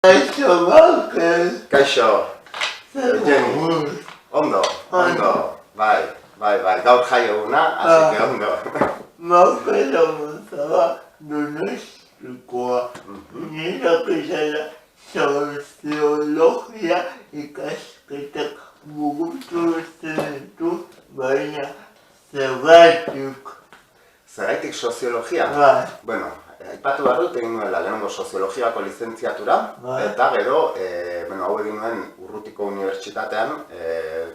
Kaixo, Markel. Kaixo, Jenny. Ondo. Bai, gaur jai eguna, así que ondo. Markel Amazaba Donostiakoa. Nirakizela soziologia ikasketak burutu ditu, baina zergatik. Zergatik soziologia? Bai. Bueno, aipatu behar dut egin nuela lehenengo soziologiako lizentziatura, Bai. eta gero, hau egin nuen Urrutiko Unibertsitatean,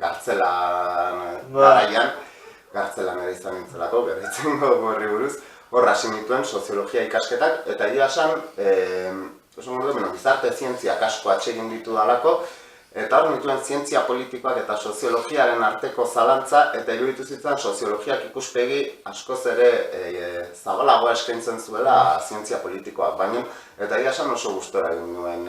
Gartzelan garaian, Gartzelan ere izan nintzelako, berritzen gogo horri buruz, hor hasi nituen soziologia ikasketak, eta egia esan, gizarte zientziak asko atsegin ditu dalako, eta hor nituen zientzia politikoak eta soziologiaren arteko zalantza, eta iruditu zitzen soziologiak ikuspegi askoz ere zabalagoa eskaintzen zuela zientzia politikoak baino, eta egia esan oso gustora egin nuen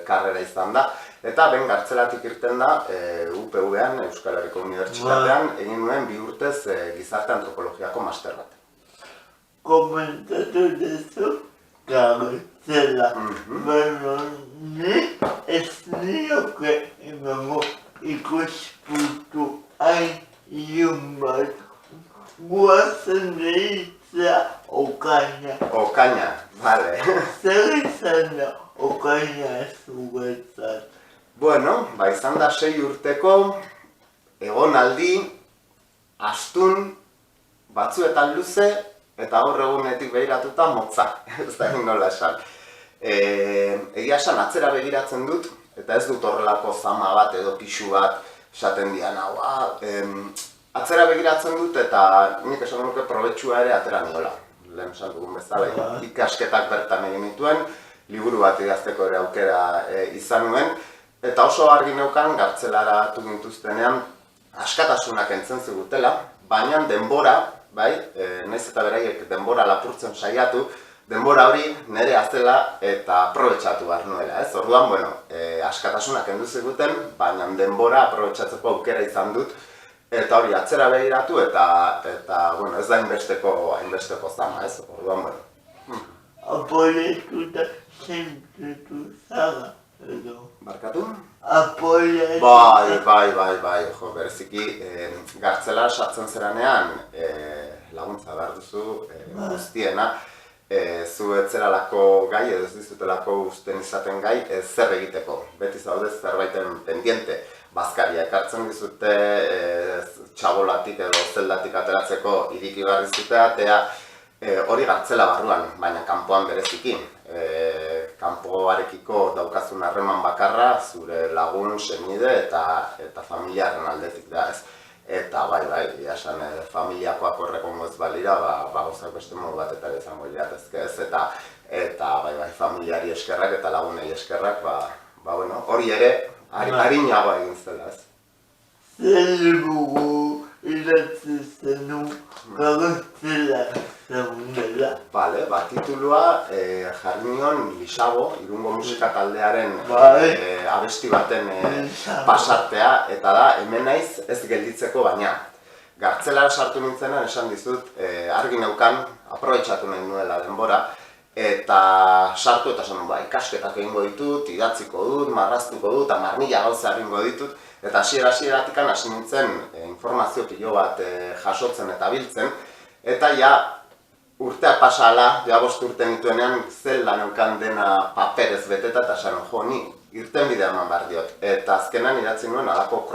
karrera izan da. Eta ben Gartzelatik irten da, UPV-an, Euskal Herriko Unibertsitatean, egin nuen 2 urtez gizarte antropologiako master bat. Komentatu duzu Gartzela, baina ni ez nioke emango ikuspuntu hain ilun bat. Guazen deitzea Okaina. Okaina, bale. Zer izan da Okaina zuretzat? Bueno, izan da 6 urteko, egonaldi, astun, batzuetan luze, eta gaur egunetik begiratuta motza, ez da egin nola esan. Egia esan atzera begiratzen dut, eta ez dut horrelako zama bat edo pixu bat esaten dian hau. Atzera begiratzen dut eta nik esan nuke probetxua ere atera niola. Lehen esan dugun bezala, ikasketak bertan egin nituen, liburu bat idazteko ere aukera izan nuen, eta oso argi neukan Gartzelara gintuztenean askatasunak entzen zigutela, baina denbora, nahiz eta beraiek denbora lapurtzen saiatu, denbora hori nire azela eta aprobetxatu behar nuela, ez? Orduan, askatasunak endu ziguten, baina denbora aprobetxatzeko aukera izan dut, eta hori atzera begiratu eta ez da hainbesteko zama, ez? Orduan, Apoletuta sentitu zara, edo? Barkatu? Apoletuta. Bai, jo, bereziki Gartzela sartzen zeranean laguntza behar duzu guztiena, zu etzeralako gai edo ez dizutelako usten izaten gai zer egiteko. Beti zaude zerbaiten pendiente. Bazkaria ekartzen dizute, txabolatik edo zeldatik ateratzeko iriki barri zute atea, hori Gartzela barruan, baina kanpoan bereziki. Kanpoarekiko daukazun harreman bakarra, zure lagun, senide eta familiaren aldetik da, ez? Eta esan familiakoak horrekongo ez balira, gauzak beste modu batetara izango liratezke ez, eta familiari eskerrak eta lagunei eskerrak, hori ere, harinagoa egin zela, ez? Zer liburu idatzi zenu Gartzela zeundela? Bale, titulua jarri nion Lixabo, Irungo musika taldearen abesti baten pasartea, eta da, hemen naiz ez gelditzeko baina. Gartzelara sartu nintzenan esan dizut, argi neukan, aprobetxatu nahi nuela denbora, eta sartu eta esan ikasketak egingo ditut, idatziko dut, marraztuko dut, eta marmila gauza egingo ditut, eta hasieratik hasi nintzen informazio pilo bat jasotzen eta biltzen, eta urteak pasa ala, 5 urte nituenean, zela neukan dena paperez beteta, eta esan, ni irten bidea eman behar diot. Eta azkenan idatzi nuen alako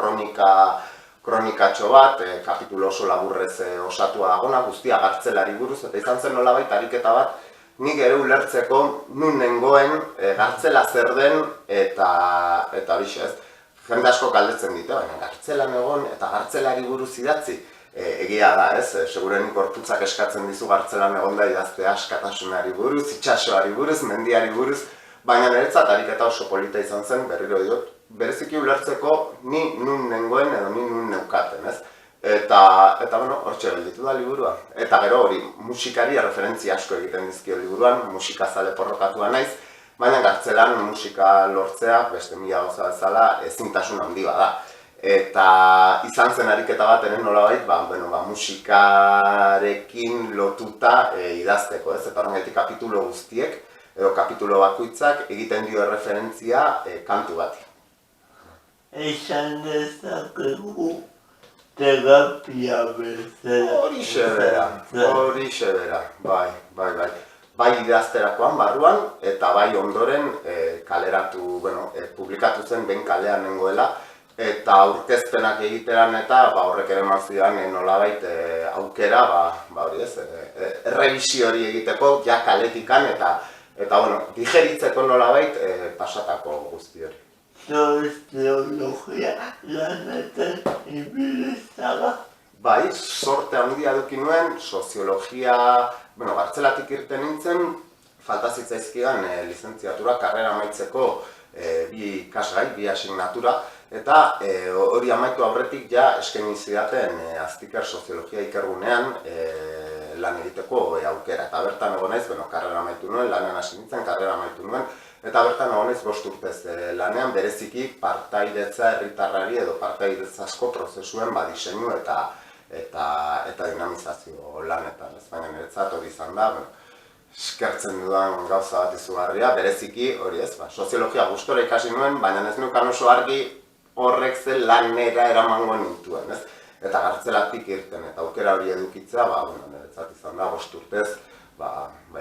kronikatxo bat, kapitulo oso laburrez osatua dagona, guztia Gartzelari buruz, eta izan zen nolabait ariketa bat, nik ere ulertzeko nun nengoen Gartzela zer den eta horixe ez. Jende asko galdetzen ditu, baina Gartzelan egon eta Gartzelari buruz idatzi. Egia da, ez? Segurenik gorputzak eskatzen dizu Gartzelan egon da idaztea askatasunari buruz, itsasoari buruz, mendiari buruz, baina niretzat ariketa oso polita izan zen, berriro diot, bereziki ulertzeko ni nun nengoen edo ni nun neukaten, ez? Eta hortxe gelditu da liburua. Eta gero hori, musikari referentzia asko egiten dizkio liburuan, musikazale porrokatua naiz, baina Gartzelan musika lortzea, beste mila gauza bezala, ezintasun handi bada. Eta izan zen ariketa bat ere nolabait, musikarekin lotuta idazteko, ez? Eta horrengatik kapitulo guztiek edo kapitulo bakoitzak egiten dio referentzia kantu bati. Esan dezakegu terapia bezala. Horixe bera, bai. Bai idazterakoan barruan, eta bai ondoren publikatu zen behin kalean nengoela, eta aurkezpenak egiteran eta horrek ere mazidan nolabait aukera, errebisio hori egiteko, ja kaletikan, eta digeritzeko nolabait pasatako guzti hori. Soziologia lanetan ibilizara? Bai, sorte handia eduki nuen, soziologia, gartzelatik irten nintzen, falta zitzaizkidan lizentziatura, karrera amaitzeko bi ikasgai, bi asignatura, eta hori amaitu aurretik ja eskaini zidaten Aztikar soziologia ikergunean lan egiteko aukera. Eta bertan egon naiz, karrera amaitu nuen, lanean hasi nintzen, karrera amaitu nuen, eta bertan egon naiz 5 urtez lanean bereziki partaidetza herritarrari edo partaidetzazko prozesuen diseinu eta dinamizazio lanetan. Baina niretzat hori izan da, eskertzen dudan gauza bat izugarria, bereziki hori ez, soziologia gustora ikasi nuen, baina ez nukan oso argi horrek zen lanera eramango nintuen, ez? Eta gartzelatik irten, eta aukera hori edukitzea, niretzat izan da 5 urtez,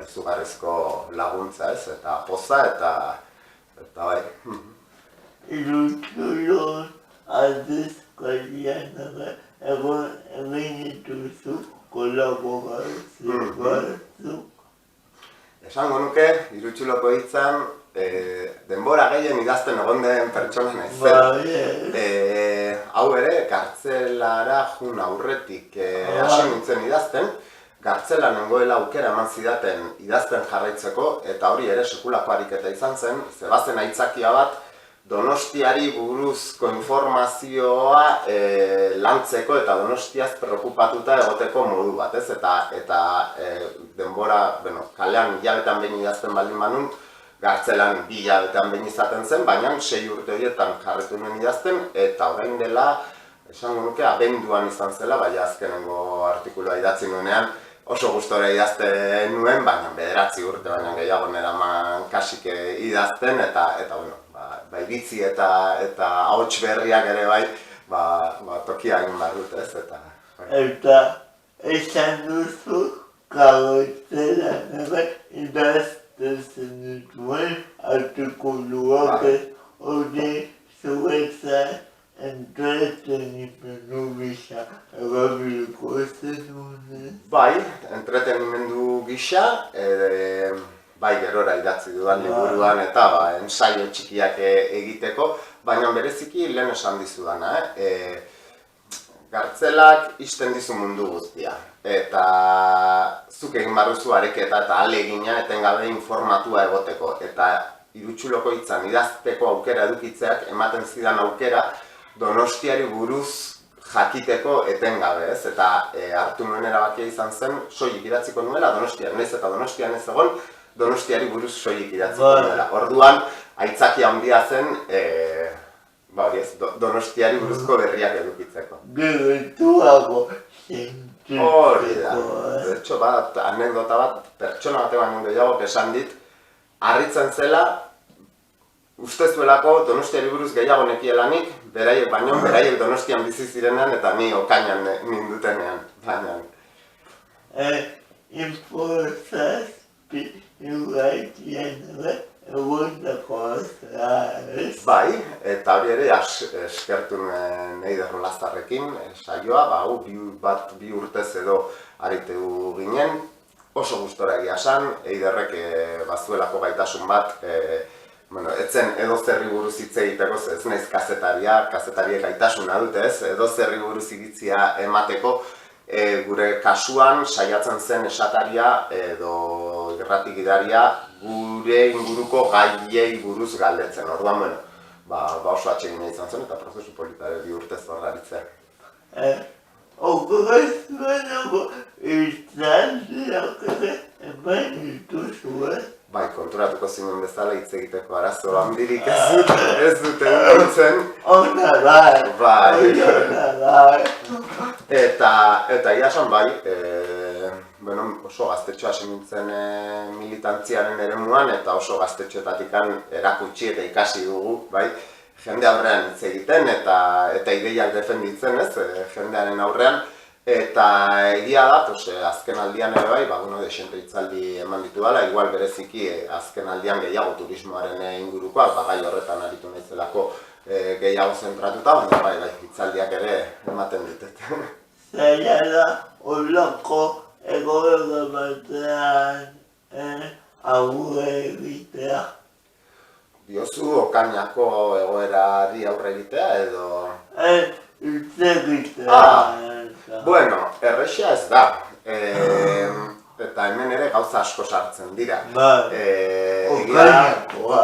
izugarrizko laguntza ez, eta poza, eta bai. Irutxulon aldizkarian egin dituzu kolaborazio batzuk. Esango nuke, Irutxuloko hitzan, denbora gehien idazten egon den pertsona naizen. Hau ere, gartzelara jun aurretik hasi nintzen idazten, gartzela nengoela aukera eman zidaten idazten jarraitzeko, eta hori ere sekulako ariketa izan zen, zebazen aitzakia bat, Donostiari buruzko informazioa lantzeko eta Donostiaz preokupatuta egoteko modu bat, ez? Eta denbora, kalean hilabetean behin idazten baldin manun, gartzelan 2 hilabetean behin izaten zen, baina 6 urte horietan jarretu nuen idazten, eta orain dela, esango nuke, abenduan izan zela, azkenengo artikulua idatzi nuenean, oso gustora idazten nuen, baina 9 urte, baina gehiago neraman kasik idazten, eta iritzi eta ahots berriak ere bai, tokia egin behar dut ez, Eta esan duzu gartzelan ere idazten zenituen artikuluak hori zuretzat entretenimendu gisa erabiliko zenuen. Bai, entretenimendu gisa, bai gerora idatzi dudan liburuan eta ensaio txikiak egiteko, baina bereziki lehen esan dizudana, gartzelak ixten dizu mundu guztia, eta zuk egin barruzu areketa eta ahalegina etengabe informatua egoteko, eta Irutxuloko hitzan idazteko aukera edukitzeak ematen zidan aukera Donostiari buruz jakiteko etengabe, ez? Eta hartu nuen erabakia izan zen, soilik idatziko nuela Donostian, naiz eta Donostian ez egon, Donostiari buruz soilik idatziko nuela. Orduan, aitzakia handia zen, Donostiari buruzko berriak edukitzeko. Gebetuago sentitzeko. Hori da. De hecho, anekdota bat, pertsona bate baino gehiago esan dit, harritzen zela, uste zuelako Donostiari buruz gehiago nekielanik, beraiek baino, beraiek Donostian bizi zirenean eta ni okainan nindutenean. Infozazpi irratian ere egondako azra, ez? Bai, eta hori ere eskertu nuen Eider Olaztarrekin saioa, bi urtez edo aritu ginen, oso gustora egia esan, Eiderrek bazuelako gaitasun bat, etzen edo zerri buruz hitz egiteko, ez naiz kazetariek gaitasuna dute ez, edo zerri buruz iritzia emateko, gure kasuan saiatzen zen esataria edo irrati gidaria gure inguruko gaiei buruz galdetzen. Orduan, oso atsegina izan zen eta prozesu politare 2 urtez horraritzea. Okurrezuenako irtzaldiak ere eman dituzu, Bai, konturatuko zinen bezala hitz egiteko arazo handirik ez dute dutzen. Ona bai. Eta iasan bai, oso gaztetxo hasi nintzen militantziaren eremuan, eta oso gaztetxoetatik erakutsi eta ikasi dugu, bai, jende aurrean hitz egiten eta ideiak defenditzen, ez, jendearen aurrean. Eta egia da, azken aldian ere bai, desente hitzaldi eman ditu dela, igual bereziki azken aldian gehiago turismoaren ingurukoak, gai horretan aritu naizelako gehiago zentratuta, baina bai, hitzaldiak ere ematen ditut. Zaila da, olako egoera batean aurre egitea. Diozu Okainako egoerari aurre egitea edo... Hitz egitea. Bueno, errexea ez da. Eta hemen ere gauza asko sartzen dira. Okainakoa.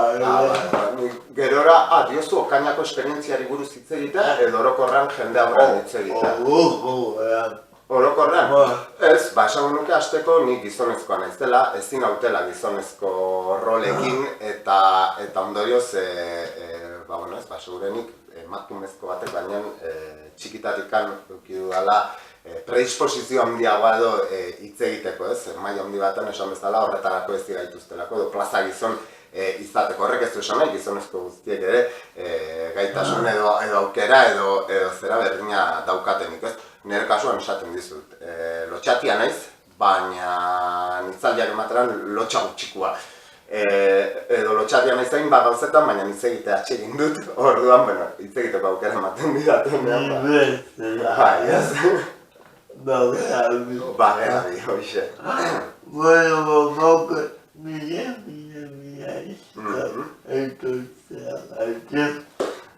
Gerora, diozu Okainako esperientziari buruz hitz egitea edo orokorrean jende aurrean hitz egitea. Orokorrean? Ez, esango nuke hasteko nik gizonezkoa naizela, ezin hautela gizonezko rolekin eta ondorioz, segurenik emakumezko batek baina txikitatikan eduki dudala predisposizio handiagoa edo hitz egiteko, ez? Maila handi baten esan bezala horretarako ez dira dituztelako, edo plaza gizon izateko. Horrek ez du esan nahi, gizonezko guztiek ere gaitasun edo aukera edo zera berdina daukatenik, ez? Nire kasuan esaten dizut, lotxatia naiz, baina hitzaldiak emateran lotxa gutxikua. Edo lotxatia naiz egin bat gauzetan, baina hitz egitea atxegin dut, orduan, hitz egiteko aukera ematen didatenean. Bai, ez? Bagerabi, hoxe. Bueno, moke, mila etortzea.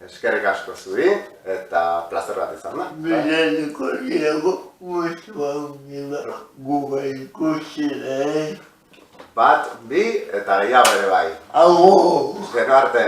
Eskerrik asko zuri, eta plazer bat izan da. Bilaliko diago, muesua unida, gure ikusi lehen. Bat, bi, eta gehiago ere bai. Agur! Gero arte!